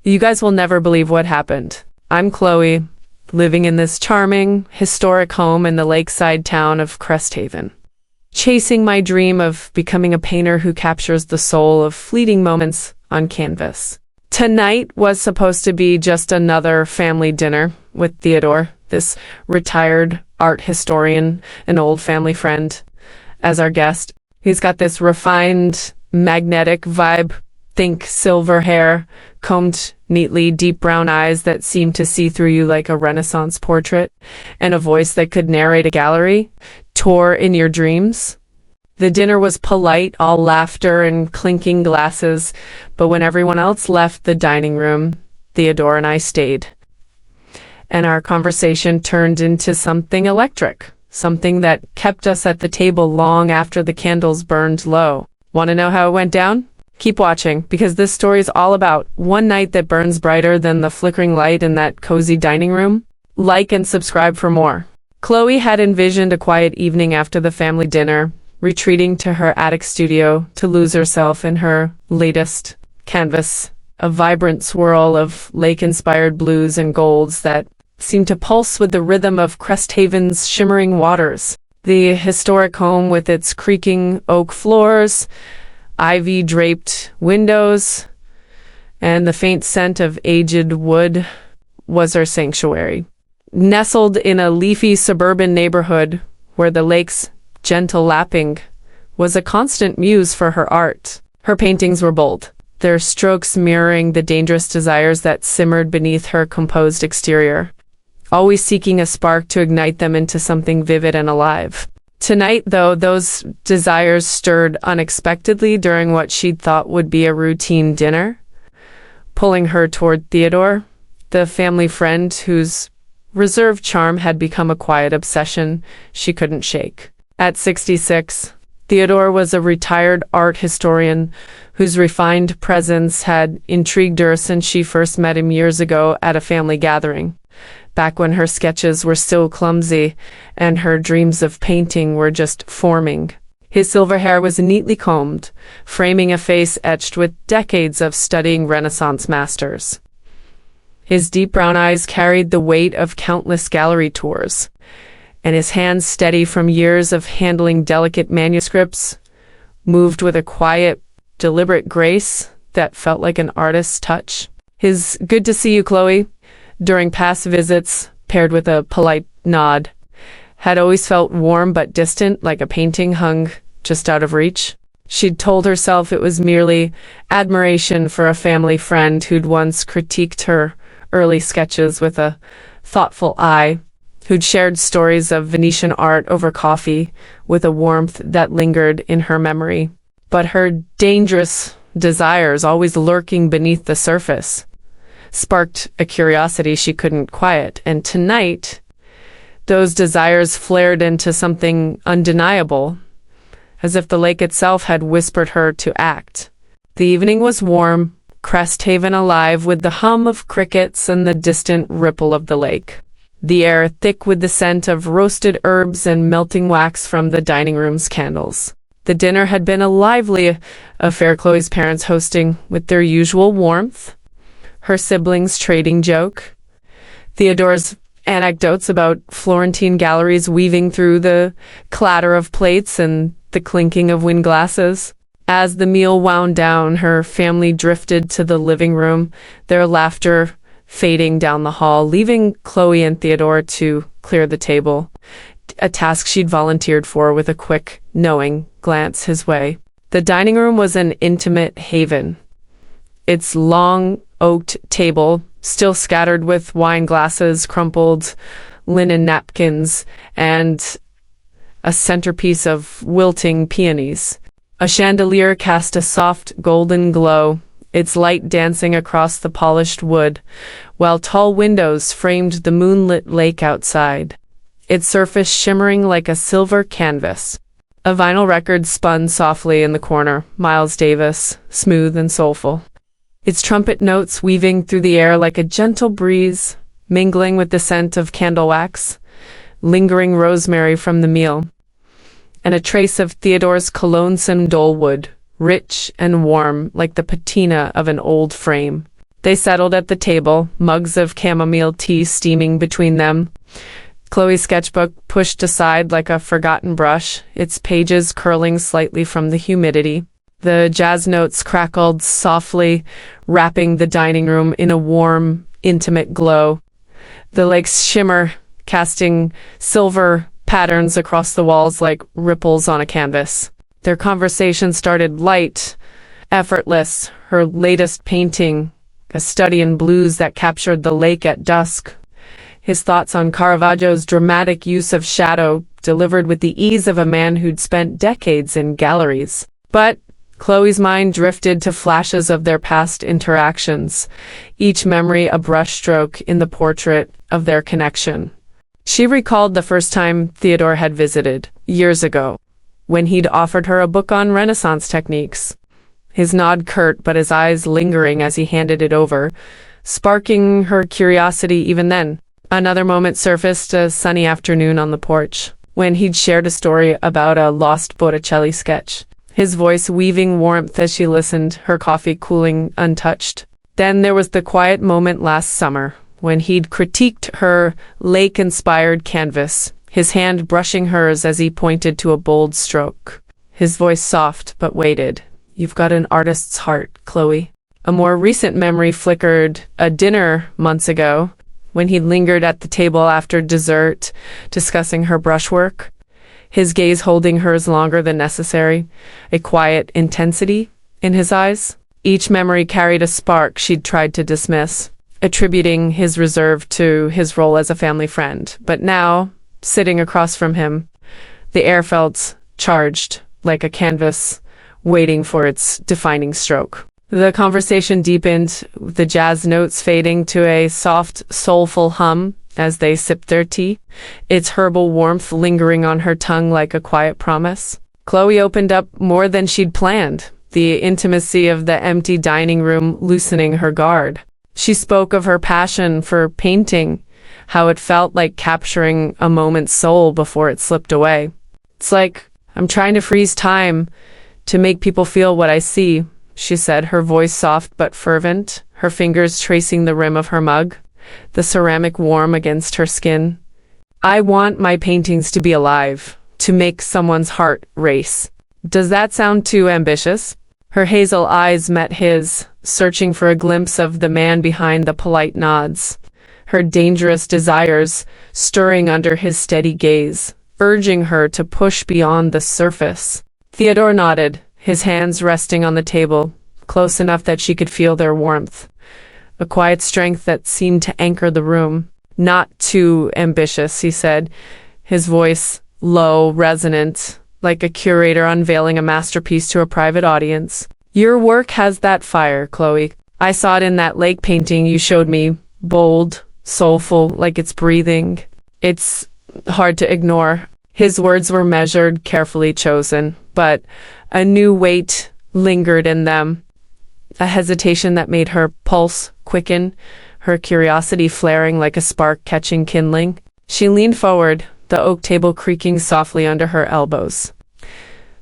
You guys will never believe what happened. I'm Chloe, living in this charming, historic home in the lakeside town of Cresthaven, chasing my dream of becoming a painter who captures the soul of fleeting moments on canvas. Tonight was supposed to be just another family dinner with Theodore, this retired art historian, an old family friend, as our guest. He's got this refined, magnetic vibe. Think silver hair, combed neatly, deep brown eyes that seem to see through you like a Renaissance portrait, and a voice that could narrate a gallery tour in your dreams. The dinner was polite, all laughter and clinking glasses, but when everyone else left the dining room, Theodore and I stayed. And our conversation turned into something electric, something that kept us at the table long after the candles burned low. Want to know how it went down? Keep watching, because this story is all about one night that burns brighter than the flickering light in that cozy dining room. Like and subscribe for more. Chloe had envisioned a quiet evening after the family dinner, retreating to her attic studio to lose herself in her latest canvas, a vibrant swirl of lake-inspired blues and golds that seemed to pulse with the rhythm of Cresthaven's shimmering waters. The historic home with its creaking oak floors, ivy-draped windows, and the faint scent of aged wood was her sanctuary. Nestled in a leafy suburban neighborhood where the lake's gentle lapping was a constant muse for her art. Her paintings were bold, their strokes mirroring the dangerous desires that simmered beneath her composed exterior, always seeking a spark to ignite them into something vivid and alive. Tonight, though, those desires stirred unexpectedly during what she'd thought would be a routine dinner, pulling her toward Theodore, the family friend whose reserved charm had become a quiet obsession she couldn't shake. At 66, Theodore was a retired art historian whose refined presence had intrigued her since she first met him years ago at a family gathering, back when her sketches were still clumsy and her dreams of painting were just forming. His silver hair was neatly combed, framing a face etched with decades of studying Renaissance masters. His deep brown eyes carried the weight of countless gallery tours, and his hands, steady from years of handling delicate manuscripts, moved with a quiet, deliberate grace that felt like an artist's touch. His "good to see you, Chloe," during past visits, paired with a polite nod, had always felt warm but distant, like a painting hung just out of reach. She'd told herself it was merely admiration for a family friend who'd once critiqued her early sketches with a thoughtful eye, who'd shared stories of Venetian art over coffee with a warmth that lingered in her memory. But her dangerous desires, always lurking beneath the surface, sparked a curiosity she couldn't quiet, and tonight, those desires flared into something undeniable, as if the lake itself had whispered her to act. The evening was warm, Cresthaven alive with the hum of crickets and the distant ripple of the lake. The air thick with the scent of roasted herbs and melting wax from the dining room's candles. The dinner had been a lively affair, Chloe's parents hosting with their usual warmth, her siblings' trading joke, Theodore's anecdotes about Florentine galleries weaving through the clatter of plates and the clinking of wine glasses. As the meal wound down, her family drifted to the living room, their laughter fading down the hall, leaving Chloe and Theodore to clear the table, a task she'd volunteered for with a quick, knowing glance his way. The dining room was an intimate haven, its long oaked table still scattered with wine glasses, crumpled linen napkins, and a centerpiece of wilting peonies. A chandelier cast a soft golden glow, its light dancing across the polished wood, while tall windows framed the moonlit lake outside, its surface shimmering like a silver canvas. A vinyl record spun softly in the corner, Miles Davis, smooth and soulful, its trumpet notes weaving through the air like a gentle breeze, mingling with the scent of candle wax, lingering rosemary from the meal, and a trace of Theodore's cologne sandalwood, rich and warm like the patina of an old frame. They settled at the table, mugs of chamomile tea steaming between them. Chloe's sketchbook pushed aside like a forgotten brush, its pages curling slightly from the humidity. The jazz notes crackled softly, wrapping the dining room in a warm, intimate glow. The lake's shimmer, casting silver patterns across the walls like ripples on a canvas. Their conversation started light, effortless, her latest painting, a study in blues that captured the lake at dusk. His thoughts on Caravaggio's dramatic use of shadow, delivered with the ease of a man who'd spent decades in galleries. But Chloe's mind drifted to flashes of their past interactions, each memory a brushstroke in the portrait of their connection. She recalled the first time Theodore had visited, years ago, when he'd offered her a book on Renaissance techniques. His nod curt, but his eyes lingering as he handed it over, sparking her curiosity even then. Another moment surfaced, a sunny afternoon on the porch, when he'd shared a story about a lost Botticelli sketch, his voice weaving warmth as she listened, her coffee cooling untouched. Then there was the quiet moment last summer, when he'd critiqued her lake-inspired canvas, his hand brushing hers as he pointed to a bold stroke. His voice soft but weighted. "You've got an artist's heart, Chloe." A more recent memory flickered, a dinner months ago, when he lingered at the table after dessert, discussing her brushwork, his gaze holding hers longer than necessary, a quiet intensity in his eyes. Each memory carried a spark she'd tried to dismiss, attributing his reserve to his role as a family friend. But now, sitting across from him, the air felt charged, like a canvas waiting for its defining stroke. The conversation deepened, the jazz notes fading to a soft, soulful hum as they sipped their tea, its herbal warmth lingering on her tongue like a quiet promise. Chloe opened up more than she'd planned, the intimacy of the empty dining room loosening her guard. She spoke of her passion for painting, how it felt like capturing a moment's soul before it slipped away. "It's like I'm trying to freeze time to make people feel what I see," she said, her voice soft but fervent, her fingers tracing the rim of her mug, the ceramic warm against her skin. "I want my paintings to be alive, to make someone's heart race." Does that sound too ambitious? Her hazel eyes met his, searching for a glimpse of the man behind the polite nods, her dangerous desires stirring under his steady gaze, urging her to push beyond the surface. Theodore nodded, his hands resting on the table, close enough that she could feel their warmth, a quiet strength that seemed to anchor the room. "Not too ambitious," he said, his voice low, resonant, like a curator unveiling a masterpiece to a private audience. "Your work has that fire, Chloe. I saw it in that lake painting you showed me, bold, soulful, like it's breathing. It's hard to ignore." His words were measured, carefully chosen, but a new weight lingered in them, a hesitation that made her pulse quicken, her curiosity flaring like a spark catching kindling. She leaned forward, the oak table creaking softly under her elbows,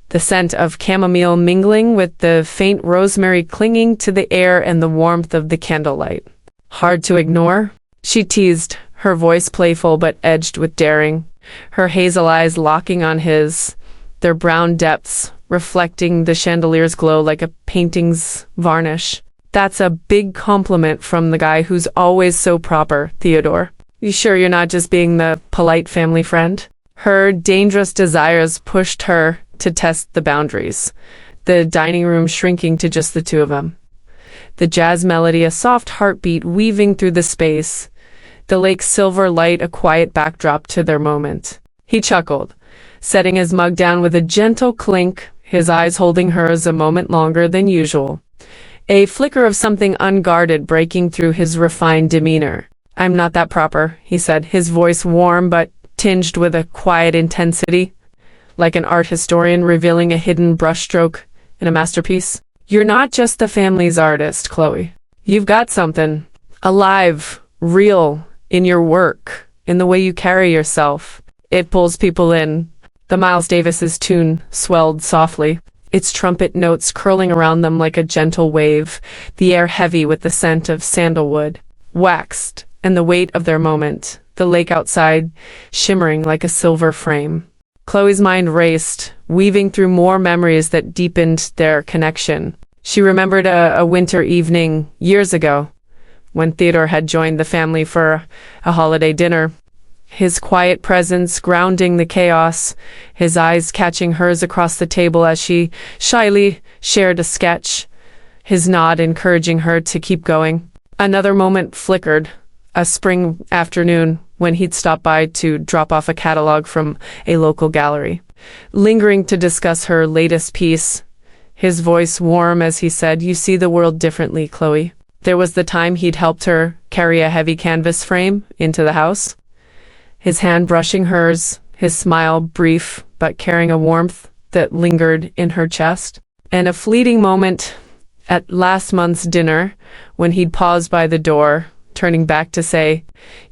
the scent of chamomile mingling with the faint rosemary clinging to the air and the warmth of the candlelight. "Hard to ignore?" she teased, her voice playful but edged with daring, her hazel eyes locking on his, their brown depths reflecting the chandelier's glow like a painting's varnish. "That's a big compliment from the guy who's always so proper, Theodore. You sure you're not just being the polite family friend?" Her dangerous desires pushed her to test the boundaries, the dining room shrinking to just the two of them. The jazz melody, a soft heartbeat weaving through the space, the lake's silver light a quiet backdrop to their moment. He chuckled, setting his mug down with a gentle clink, his eyes holding hers a moment longer than usual, a flicker of something unguarded breaking through his refined demeanor. "I'm not that proper," he said, his voice warm but tinged with a quiet intensity, like an art historian revealing a hidden brushstroke in a masterpiece. "You're not just the family's artist, Chloe. You've got something alive, real, in your work, in the way you carry yourself. It pulls people in." The Miles Davis's tune swelled softly, its trumpet notes curling around them like a gentle wave, the air heavy with the scent of sandalwood, waxed, and the weight of their moment, the lake outside shimmering like a silver frame. Chloe's mind raced, weaving through more memories that deepened their connection. She remembered a winter evening years ago, when Theodore had joined the family for a holiday dinner. His quiet presence grounding the chaos, his eyes catching hers across the table as she shyly shared a sketch, his nod encouraging her to keep going. Another moment flickered, a spring afternoon when he'd stopped by to drop off a catalog from a local gallery. Lingering to discuss her latest piece, his voice warm as he said, "You see the world differently, Chloe." There was the time he'd helped her carry a heavy canvas frame into the house, his hand brushing hers, his smile brief but carrying a warmth that lingered in her chest. And a fleeting moment at last month's dinner when he'd paused by the door, turning back to say,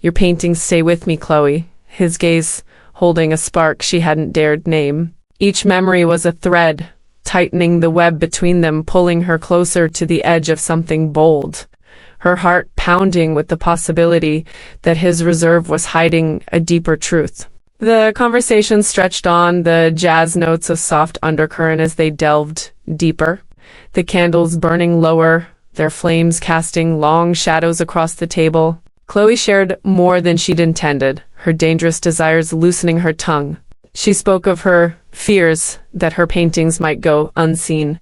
"Your paintings stay with me, Chloe," his gaze holding a spark she hadn't dared name. Each memory was a thread, tightening the web between them, pulling her closer to the edge of something bold, her heart pounding with the possibility that his reserve was hiding a deeper truth. The conversation stretched on, the jazz notes a soft undercurrent as they delved deeper, the candles burning lower, their flames casting long shadows across the table. Chloe shared more than she'd intended, her dangerous desires loosening her tongue. She spoke of her fears that her paintings might go unseen,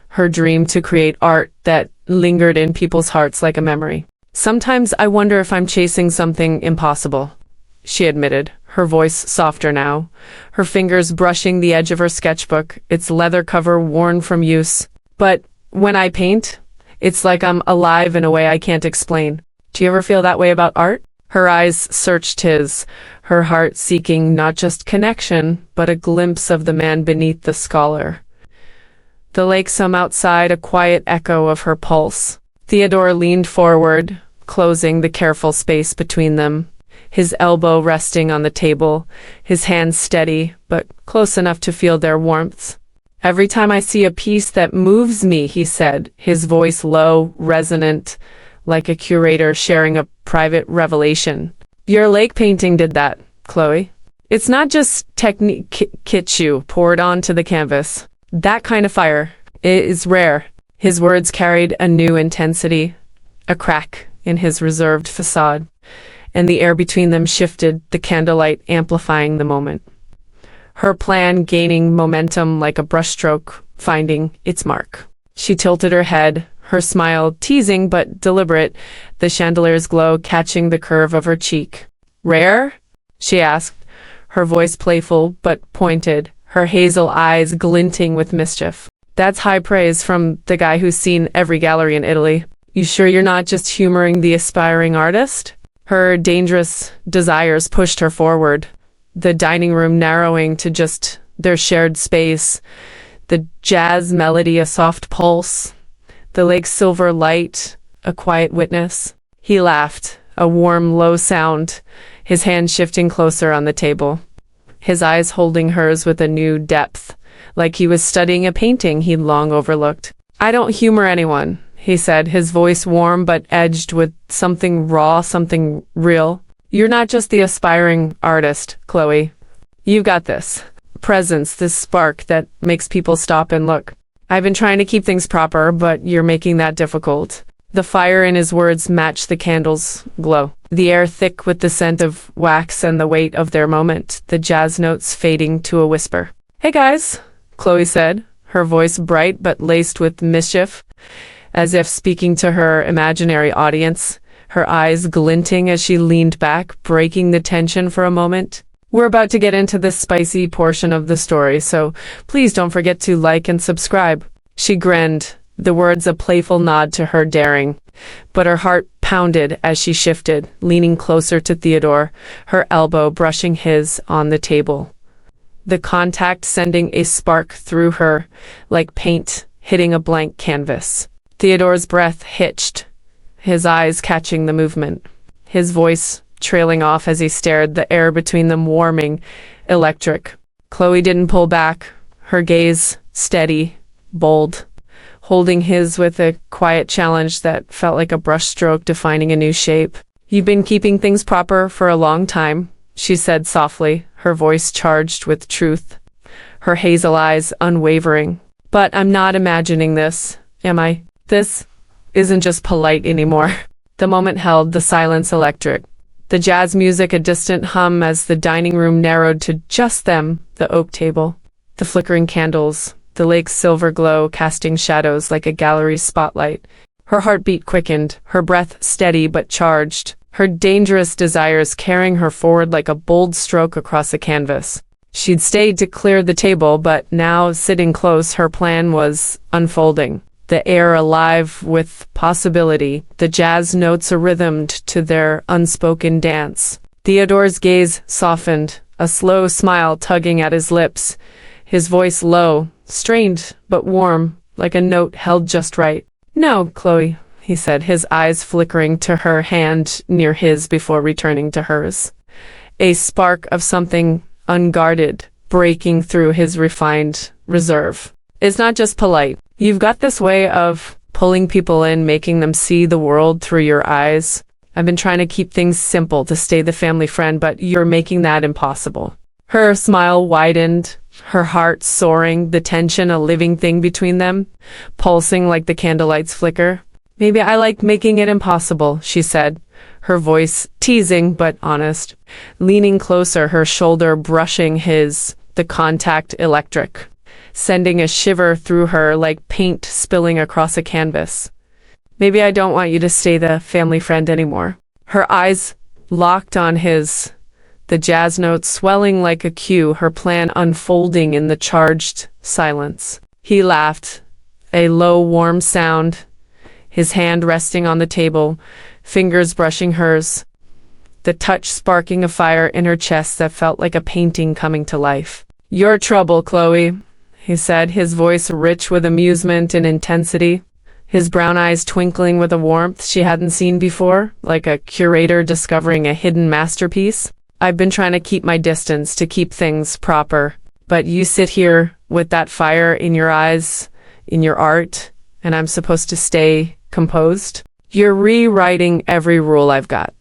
her dream to create art that lingered in people's hearts like a memory. "Sometimes I wonder if I'm chasing something impossible," she admitted, her voice softer now, her fingers brushing the edge of her sketchbook, its leather cover worn from use. "But when I paint, it's like I'm alive in a way I can't explain. Do you ever feel that way about art?" Her eyes searched his, her heart seeking not just connection, but a glimpse of the man beneath the scholar. The lake some outside, a quiet echo of her pulse. Theodore leaned forward, closing the careful space between them, his elbow resting on the table, his hand steady, but close enough to feel their warmth. "Every time I see a piece that moves me," he said, his voice low, resonant, like a curator sharing a private revelation. "Your lake painting did that, Chloe. It's not just technique kitsch you poured onto the canvas. That kind of fire is rare." His words carried a new intensity, a crack in his reserved facade, and the air between them shifted, the candlelight amplifying the moment. Her plan gaining momentum like a brushstroke, finding its mark. She tilted her head, her smile teasing but deliberate, the chandelier's glow catching the curve of her cheek. "Rare?" she asked, her voice playful but pointed, her hazel eyes glinting with mischief. "That's high praise from the guy who's seen every gallery in Italy. You sure you're not just humoring the aspiring artist?" Her dangerous desires pushed her forward, the dining room narrowing to just their shared space, the jazz melody a soft pulse, the lake's silver light a quiet witness. He laughed, a warm, low sound, his hand shifting closer on the table, his eyes holding hers with a new depth, like he was studying a painting he'd long overlooked. "I don't humor anyone," he said, his voice warm but edged with something raw, something real. "You're not just the aspiring artist, Chloe. You've got this presence, this spark that makes people stop and look. I've been trying to keep things proper, but you're making that difficult." The fire in his words matched the candle's glow, the air thick with the scent of wax and the weight of their moment, the jazz notes fading to a whisper. "Hey guys," Chloe said, her voice bright but laced with mischief, as if speaking to her imaginary audience, her eyes glinting as she leaned back, breaking the tension for a moment. "We're about to get into this spicy portion of the story, so please don't forget to like and subscribe." She grinned, the words a playful nod to her daring, but her heart pounded as she shifted, leaning closer to Theodore, her elbow brushing his on the table, the contact sending a spark through her, like paint hitting a blank canvas. Theodore's breath hitched, his eyes catching the movement, his voice trailing off as he stared, the air between them warming, electric. Chloe didn't pull back, her gaze steady, bold, holding his with a quiet challenge that felt like a brushstroke defining a new shape. "You've been keeping things proper for a long time," she said softly, her voice charged with truth, her hazel eyes unwavering. "But I'm not imagining this, am I? This isn't just polite anymore." The moment held the silence electric. The jazz music a distant hum as the dining room narrowed to just them, the oak table, the flickering candles, the lake's silver glow casting shadows like a gallery spotlight. Her heartbeat quickened, her breath steady but charged, her dangerous desires carrying her forward like a bold stroke across a canvas. She'd stayed to clear the table, but now, sitting close, her plan was unfolding. The air alive with possibility, the jazz notes arrhythmed to their unspoken dance. Theodore's gaze softened, a slow smile tugging at his lips, his voice low, strained but warm, like a note held just right. "No, Chloe," he said, his eyes flickering to her hand near his before returning to hers. A spark of something unguarded breaking through his refined reserve. "It's not just polite. You've got this way of pulling people in, making them see the world through your eyes. I've been trying to keep things simple to stay the family friend, but you're making that impossible." Her smile widened, her heart soaring, the tension a living thing between them, pulsing like the candlelight's flicker. "Maybe I like making it impossible," she said, her voice teasing but honest, leaning closer, her shoulder brushing his, the contact electric, sending a shiver through her like paint spilling across a canvas. "Maybe I don't want you to stay the family friend anymore." Her eyes locked on his, the jazz notes swelling like a cue, her plan unfolding in the charged silence. He laughed, a low, warm sound, his hand resting on the table, fingers brushing hers, the touch sparking a fire in her chest that felt like a painting coming to life. "Your trouble, Chloe," he said, his voice rich with amusement and intensity, his brown eyes twinkling with a warmth she hadn't seen before, like a curator discovering a hidden masterpiece. "I've been trying to keep my distance, to keep things proper, but you sit here with that fire in your eyes, in your art, and I'm supposed to stay composed? You're rewriting every rule I've got."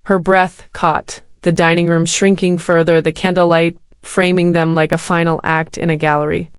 Her breath caught, the dining room shrinking further, the candlelight framing them like a final act in a gallery.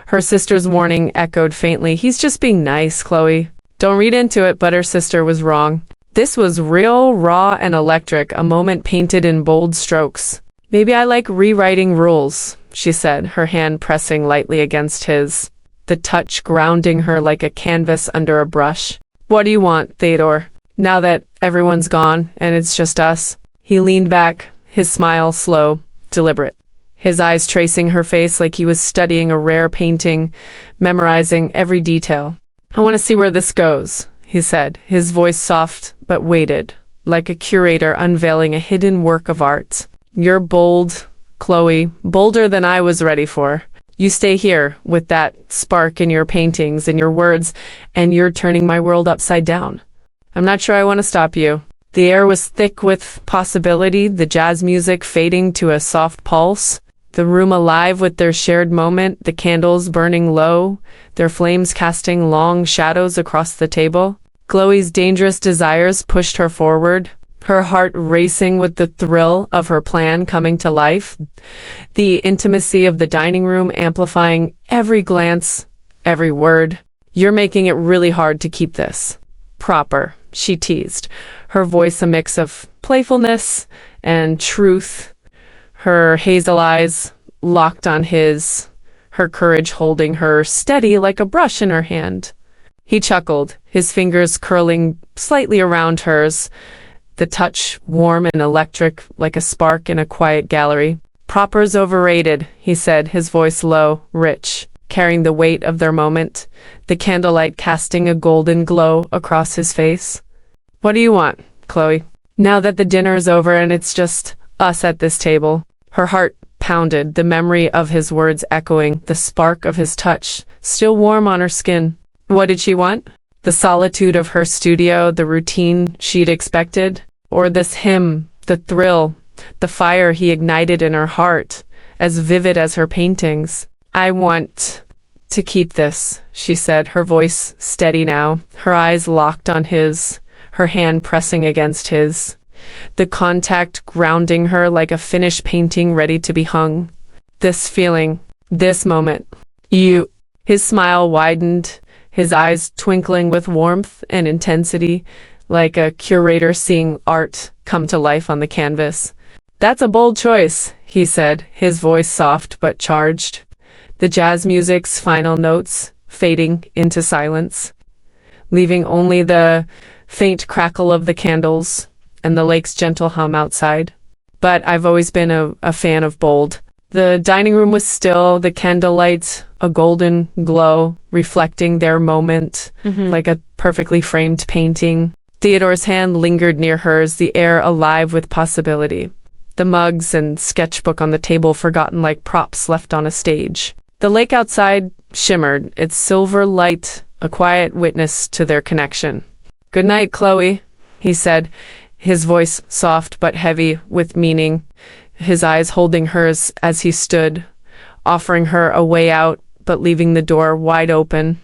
Her sister's warning echoed faintly. "He's just being nice, Chloe. Don't read into it," but her sister was wrong. This was real, raw, and electric, a moment painted in bold strokes. "Maybe I like rewriting rules," she said, her hand pressing lightly against his, the touch grounding her like a canvas under a brush. "What do you want, Theodore? Now that everyone's gone and it's just us?" He leaned back, his smile slow, deliberate, his eyes tracing her face like he was studying a rare painting, memorizing every detail. "I want to see where this goes," he said, his voice soft but weighted, like a curator unveiling a hidden work of art. "You're bold, Chloe, bolder than I was ready for. You stay here with that spark in your paintings and your words, and you're turning my world upside down. I'm not sure I want to stop you." The air was thick with possibility, the jazz music fading to a soft pulse, the room alive with their shared moment, the candles burning low, their flames casting long shadows across the table. Chloe's dangerous desires pushed her forward, her heart racing with the thrill of her plan coming to life, the intimacy of the dining room amplifying every glance, every word. "You're making it really hard to keep this proper," she teased, her voice a mix of playfulness and truth, her hazel eyes locked on his, her courage holding her steady like a brush in her hand. He chuckled, his fingers curling slightly around hers, the touch warm and electric like a spark in a quiet gallery. "Proper's overrated," he said, his voice low, rich, carrying the weight of their moment, the candlelight casting a golden glow across his face. "What do you want, Chloe? Now that the dinner's over and it's just us at this table?" Her heart pounded, the memory of his words echoing, the spark of his touch still warm on her skin. What did she want? The solitude of her studio, the routine she'd expected? Or this him, the thrill, the fire he ignited in her heart, as vivid as her paintings? "I want To keep this, she said, her voice steady now, her eyes locked on his, her hand pressing against his, the contact grounding her like a finished painting ready to be hung. This feeling, this moment, you. His smile widened, his eyes twinkling with warmth and intensity, like a curator seeing art come to life on the canvas. That's a bold choice, he said, his voice soft but charged, the jazz music's final notes fading into silence, leaving only the faint crackle of the candles and the lake's gentle hum outside. But I've always been a fan of bold. The dining room was still, the candlelight a golden glow, reflecting their moment like a perfectly framed painting. Theodore's hand lingered near hers, the air alive with possibility. The mugs and sketchbook on the table forgotten like props left on a stage. The lake outside shimmered, its silver light a quiet witness to their connection. "Good night, Chloe," he said, his voice soft but heavy with meaning, his eyes holding hers as he stood, offering her a way out but leaving the door wide open,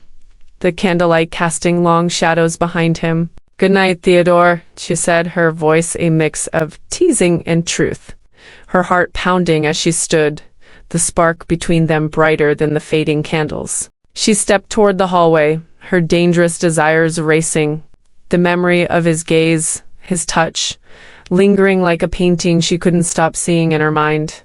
the candlelight casting long shadows behind him. "Good night, Theodore," she said, her voice a mix of teasing and truth, her heart pounding as she stood, the spark between them brighter than the fading candles. She stepped toward the hallway, her dangerous desires racing, the memory of his gaze, his touch, lingering like a painting she couldn't stop seeing in her mind.